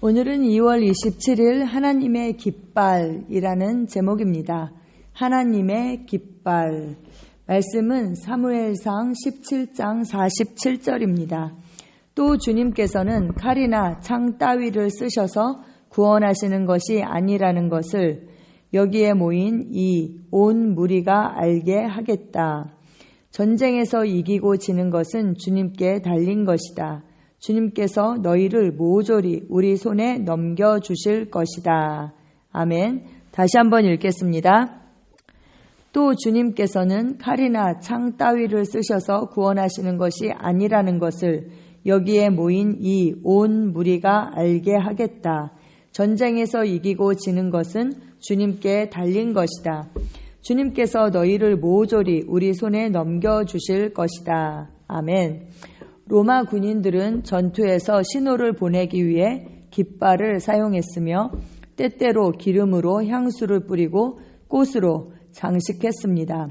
오늘은 2월 27일 하나님의 깃발이라는 제목입니다. 하나님의 깃발. 말씀은 사무엘상 17장 47절입니다. 또 주님께서는 칼이나 창 따위를 쓰셔서 구원하시는 것이 아니라는 것을 여기에 모인 이 온 무리가 알게 하겠다. 전쟁에서 이기고 지는 것은 주님께 달린 것이다. 주님께서 너희를 모조리 우리 손에 넘겨주실 것이다. 아멘. 다시 한번 읽겠습니다. 또 주님께서는 칼이나 창 따위를 쓰셔서 구원하시는 것이 아니라는 것을 여기에 모인 이 온 무리가 알게 하겠다. 전쟁에서 이기고 지는 것은 주님께 달린 것이다. 주님께서 너희를 모조리 우리 손에 넘겨주실 것이다. 아멘. 로마 군인들은 전투에서 신호를 보내기 위해 깃발을 사용했으며 때때로 기름으로 향수를 뿌리고 꽃으로 장식했습니다.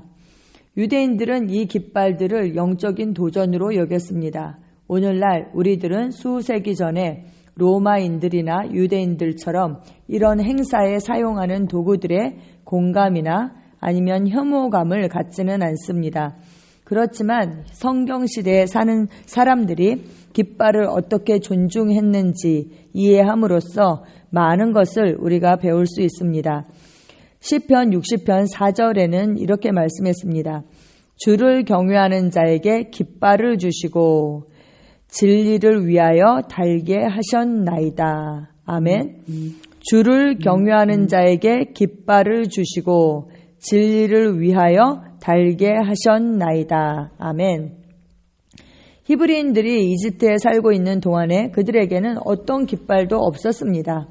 유대인들은 이 깃발들을 영적인 도전으로 여겼습니다. 오늘날 우리들은 수세기 전에 로마인들이나 유대인들처럼 이런 행사에 사용하는 도구들의 공감이나 아니면 혐오감을 갖지는 않습니다. 그렇지만 성경시대에 사는 사람들이 깃발을 어떻게 존중했는지 이해함으로써 많은 것을 우리가 배울 수 있습니다. 시편 60편 4절에는 이렇게 말씀했습니다. 주를 경외하는 자에게 깃발을 주시고 진리를 위하여 달게 하셨나이다. 아멘. 주를 경외하는 자에게 깃발을 주시고 진리를 위하여 달게 하셨나이다. 아멘. 히브리인들이 이집트에 살고 있는 동안에 그들에게는 어떤 깃발도 없었습니다.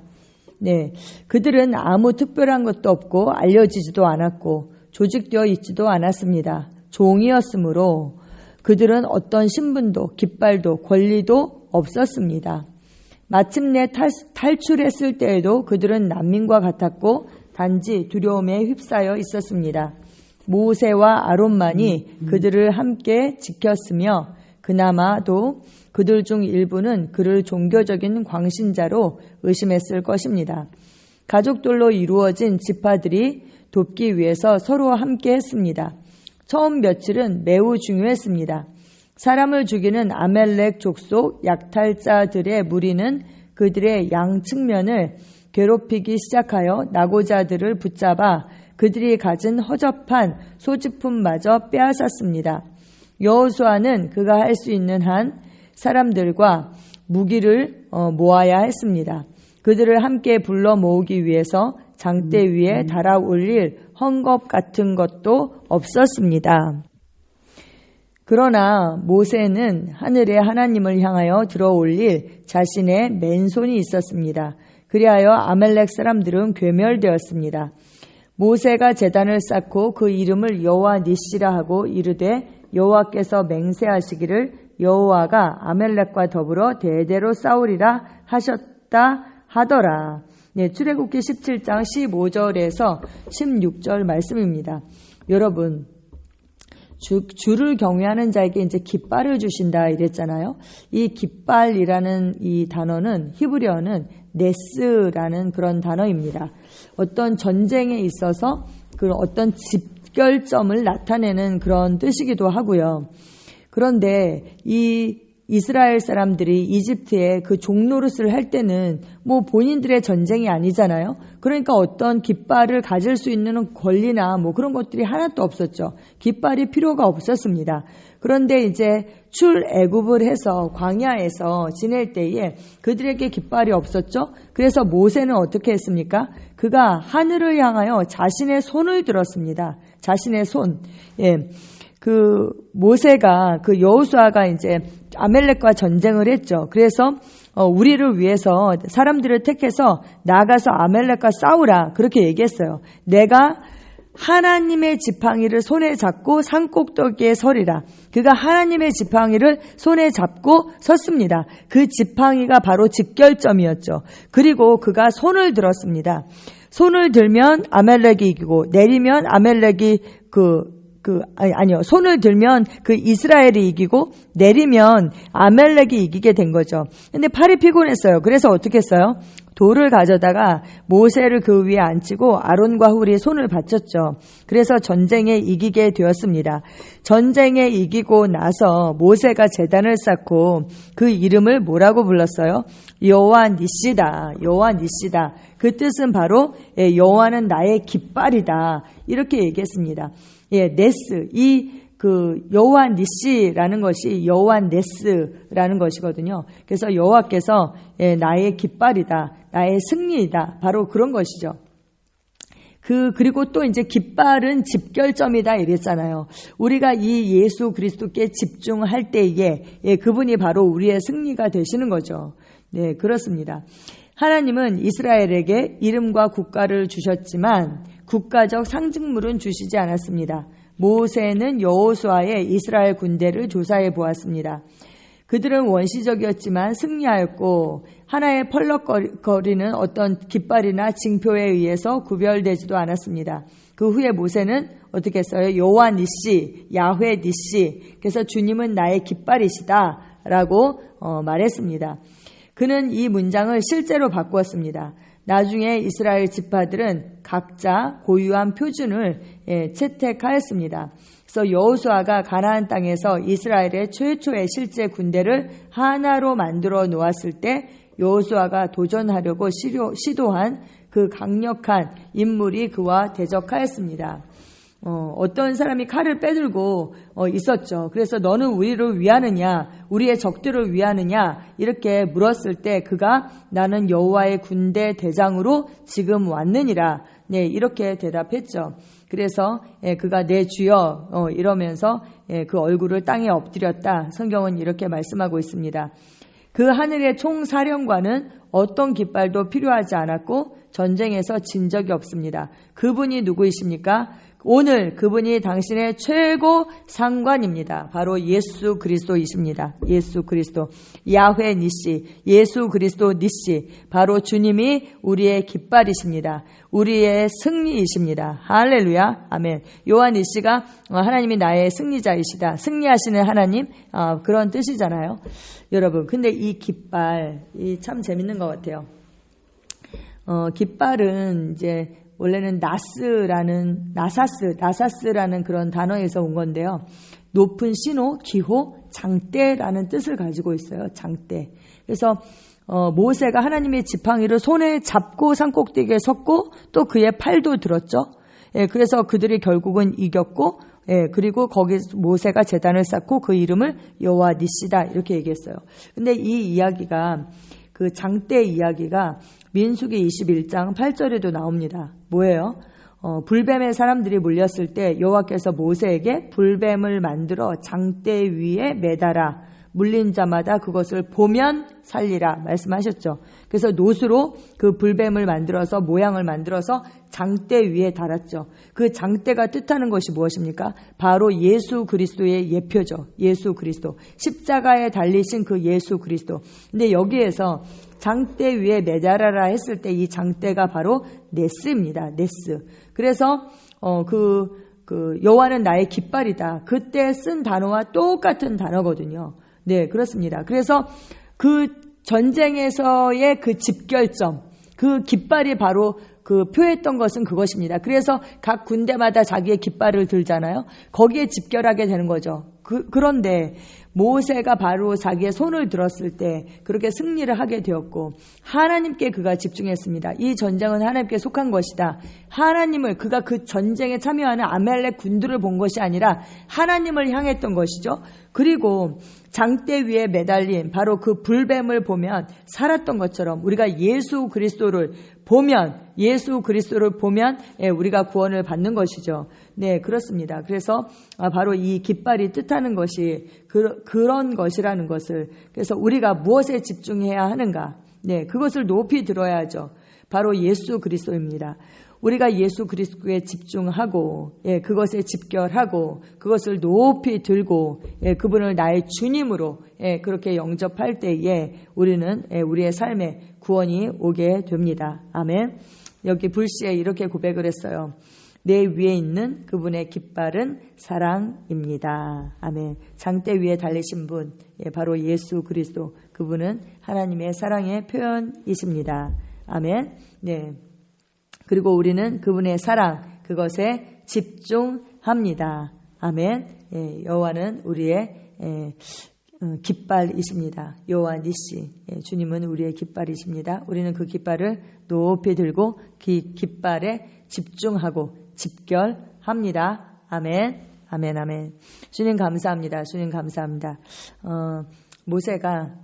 네, 그들은 아무 특별한 것도 없고 알려지지도 않았고 조직되어 있지도 않았습니다. 종이었으므로 그들은 어떤 신분도 깃발도 권리도 없었습니다. 마침내 탈출했을 때에도 그들은 난민과 같았고 단지 두려움에 휩싸여 있었습니다. 모세와 아론만이 그들을 함께 지켰으며 그나마도 그들 중 일부는 그를 종교적인 광신자로 의심했을 것입니다. 가족들로 이루어진 지파들이 돕기 위해서 서로 함께 했습니다. 처음 며칠은 매우 중요했습니다. 사람을 죽이는 아멜렉 족속 약탈자들의 무리는 그들의 양측면을 괴롭히기 시작하여 나고자들을 붙잡아 그들이 가진 허접한 소지품마저 빼앗았습니다. 여호수아는 그가 할 수 있는 한 사람들과 무기를 모아야 했습니다. 그들을 함께 불러 모으기 위해서 장대 위에 달아 올릴 헝겊 같은 것도 없었습니다. 그러나 모세는 하늘의 하나님을 향하여 들어 올릴 자신의 맨손이 있었습니다. 그리하여 아멜렉 사람들은 괴멸되었습니다. 모세가 제단을 쌓고 그 이름을 여호와 니시라 하고 이르되 여호와께서 맹세하시기를 여호와가 아멜렉과 더불어 대대로 싸우리라 하셨다 하더라. 네, 출애굽기 17장 15절에서 16절 말씀입니다. 여러분, 주를 경외하는 자에게 이제 깃발을 주신다 이랬잖아요. 이 깃발이라는 이 단어는 히브리어는 네스라는 그런 단어입니다. 어떤 전쟁에 있어서 그 어떤 집결점을 나타내는 그런 뜻이기도 하고요. 그런데 이 이스라엘 사람들이 이집트에 그 종노릇을 할 때는 뭐 본인들의 전쟁이 아니잖아요. 그러니까 어떤 깃발을 가질 수 있는 권리나 뭐 그런 것들이 하나도 없었죠. 깃발이 필요가 없었습니다. 그런데 이제 출애굽을 해서 광야에서 지낼 때에 그들에게 깃발이 없었죠. 그래서 모세는 어떻게 했습니까? 그가 하늘을 향하여 자신의 손을 들었습니다. 자신의 손. 예. 그 모세가 그 여호수아가 이제 아멜렉과 전쟁을 했죠. 그래서 우리를 위해서 사람들을 택해서 나가서 아멜렉과 싸우라 그렇게 얘기했어요. 내가 하나님의 지팡이를 손에 잡고 산꼭대기에 서리라. 그가 하나님의 지팡이를 손에 잡고 섰습니다. 그 지팡이가 바로 직결점이었죠. 그리고 그가 손을 들었습니다. 손을 들면 아멜렉이 이기고 내리면 아멜렉이 손을 들면 그 이스라엘이 이기고 내리면 아멜렉이 이기게 된 거죠. 근데 팔이 피곤했어요. 그래서 어떻게 했어요? 돌을 가져다가 모세를 그 위에 앉히고 아론과 훌이 손을 받쳤죠. 그래서 전쟁에 이기게 되었습니다. 전쟁에 이기고 나서 모세가 제단을 쌓고 그 이름을 뭐라고 불렀어요? 여호와 니시다. 여호와 니시다. 그 뜻은 바로 여호와는 나의 깃발이다. 이렇게 얘기했습니다. 네스. 여호와 니시라는 것이 여호와 네스라는 것이거든요. 그래서 여호와께서 나의 깃발이다, 나의 승리이다, 바로 그런 것이죠. 그리고 또 이제 깃발은 집결점이다 이랬잖아요. 우리가 이 예수 그리스도께 집중할 때에 그분이 바로 우리의 승리가 되시는 거죠. 네, 그렇습니다. 하나님은 이스라엘에게 이름과 국가를 주셨지만 국가적 상징물은 주시지 않았습니다. 모세는 여호수아의 이스라엘 군대를 조사해 보았습니다. 그들은 원시적이었지만 승리하였고 하나의 펄럭거리는 어떤 깃발이나 징표에 의해서 구별되지도 않았습니다. 그 후에 모세는 어떻게 했어요? 여호와 니시, 야훼 니시. 그래서 주님은 나의 깃발이시다 라고 말했습니다. 그는 이 문장을 실제로 바꾸었습니다. 나중에 이스라엘 지파들은 각자 고유한 표준을 채택하였습니다. 그래서 여호수아가 가나안 땅에서 이스라엘의 최초의 실제 군대를 하나로 만들어 놓았을 때 여호수아가 도전하려고 시도한 그 강력한 인물이 그와 대적하였습니다. 어떤 사람이 칼을 빼들고 있었죠. 그래서 너는 우리를 위하느냐, 우리의 적들을 위하느냐 이렇게 물었을 때 그가 나는 여호와의 군대 대장으로 지금 왔느니라. 네, 이렇게 대답했죠. 그래서 그가 내 주여 이러면서 그 얼굴을 땅에 엎드렸다. 성경은 이렇게 말씀하고 있습니다. 그 하늘의 총사령관은 어떤 깃발도 필요하지 않았고 전쟁에서 진 적이 없습니다. 그분이 누구이십니까? 오늘 그분이 당신의 최고 상관입니다. 바로 예수 그리스도이십니다. 예수 그리스도. 야훼 니시, 예수 그리스도 니시. 바로 주님이 우리의 깃발이십니다. 우리의 승리이십니다. 할렐루야. 아멘. 요한 니시가 하나님이 나의 승리자이시다. 승리하시는 하나님, 그런 뜻이잖아요. 여러분, 근데 이 깃발, 참 재밌는 것 같아요. 깃발은 이제 원래는 나사스라는 그런 단어에서 온 건데요. 높은 신호, 기호, 장대라는 뜻을 가지고 있어요. 장대. 그래서 모세가 하나님의 지팡이를 손에 잡고 산꼭대기에 섰고 또 그의 팔도 들었죠. 그래서 그들이 결국은 이겼고, 그리고 거기서 모세가 제단을 쌓고 그 이름을 여호와 니시다 이렇게 얘기했어요. 근데 이 이야기가, 그 장대 이야기가 민수기 21장 8절에도 나옵니다. 뭐예요? 불뱀의 사람들이 몰렸을 때 여호와께서 모세에게 불뱀을 만들어 장대 위에 매달아 물린 자마다 그것을 보면 살리라 말씀하셨죠. 그래서 놋으로 그 불뱀을 만들어서 모양을 만들어서 장대 위에 달았죠. 그 장대가 뜻하는 것이 무엇입니까? 바로 예수 그리스도의 예표죠. 예수 그리스도. 십자가에 달리신 그 예수 그리스도. 근데 여기에서 장대 위에 매달아라 했을 때 이 장대가 바로 네스입니다. 네스. 그래서 여호와는 나의 깃발이다. 그때 쓴 단어와 똑같은 단어거든요. 네, 그렇습니다. 그래서 그 전쟁에서의 그 집결점, 그 깃발이 바로 그 표했던 것은 그것입니다. 그래서 각 군대마다 자기의 깃발을 들잖아요. 거기에 집결하게 되는 거죠. 그런데 모세가 바로 자기의 손을 들었을 때 그렇게 승리를 하게 되었고 하나님께 그가 집중했습니다. 이 전쟁은 하나님께 속한 것이다. 그가 그 전쟁에 참여하는 아멜렉 군들을 본 것이 아니라 하나님을 향했던 것이죠. 그리고 장대 위에 매달린 바로 그 불뱀을 보면 살았던 것처럼 우리가 예수 그리스도를 보면 우리가 구원을 받는 것이죠. 네, 그렇습니다. 그래서 바로 이 깃발이 뜻하는 것이 그런 것이라는 것을, 그래서 우리가 무엇에 집중해야 하는가? 네, 그것을 높이 들어야죠. 바로 예수 그리스도입니다. 우리가 예수 그리스도에 집중하고, 그것에 집결하고, 그것을 높이 들고, 그분을 나의 주님으로, 그렇게 영접할 때에 우리는 우리의 삶에 구원이 오게 됩니다. 아멘. 여기 불시에 이렇게 고백을 했어요. 내 위에 있는 그분의 깃발은 사랑입니다. 아멘. 장대 위에 달리신 분, 바로 예수 그리스도, 그분은 하나님의 사랑의 표현이십니다. 아멘. 네. 그리고 우리는 그분의 사랑, 그것에 집중합니다. 아멘. 여호와는 우리의 깃발이십니다. 여호와 니시, 주님은 우리의 깃발이십니다. 우리는 그 깃발을 높이 들고 그 깃발에 집중하고 집결합니다. 아멘. 아멘. 아멘. 주님 감사합니다. 주님 감사합니다. 모세가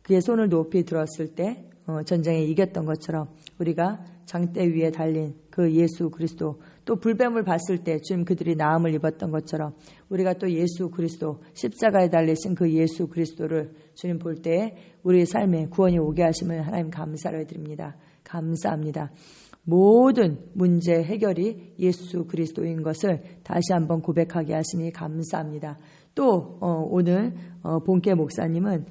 그의 손을 높이 들었을 때 전쟁에 이겼던 것처럼 우리가 장대 위에 달린 그 예수 그리스도, 또 불뱀을 봤을 때 주님 그들이 나음을 입었던 것처럼 우리가 또 예수 그리스도, 십자가에 달리신 그 예수 그리스도를 주님 볼 때에 우리의 삶에 구원이 오게 하심을 하나님 감사를 드립니다. 감사합니다. 모든 문제 해결이 예수 그리스도인 것을 다시 한번 고백하게 하시니 감사합니다. 또 오늘 본께 목사님은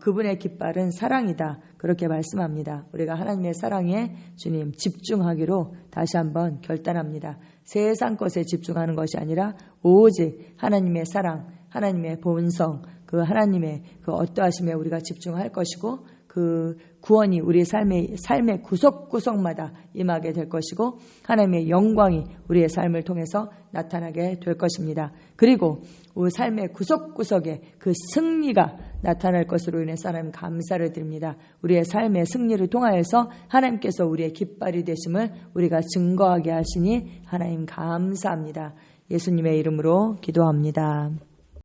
그분의 깃발은 사랑이다, 그렇게 말씀합니다. 우리가 하나님의 사랑에 주님 집중하기로 다시 한번 결단합니다. 세상 것에 집중하는 것이 아니라 오직 하나님의 사랑, 하나님의 본성, 그 하나님의 그 어떠하심에 우리가 집중할 것이고, 그 구원이 우리의 삶의 구석구석마다 임하게 될 것이고, 하나님의 영광이 우리의 삶을 통해서 나타나게 될 것입니다. 그리고 우리 삶의 구석구석에 그 승리가 나타날 것으로 인해서 하나님 감사를 드립니다. 우리의 삶의 승리를 통하여서 하나님께서 우리의 깃발이 되심을 우리가 증거하게 하시니 하나님 감사합니다. 예수님의 이름으로 기도합니다.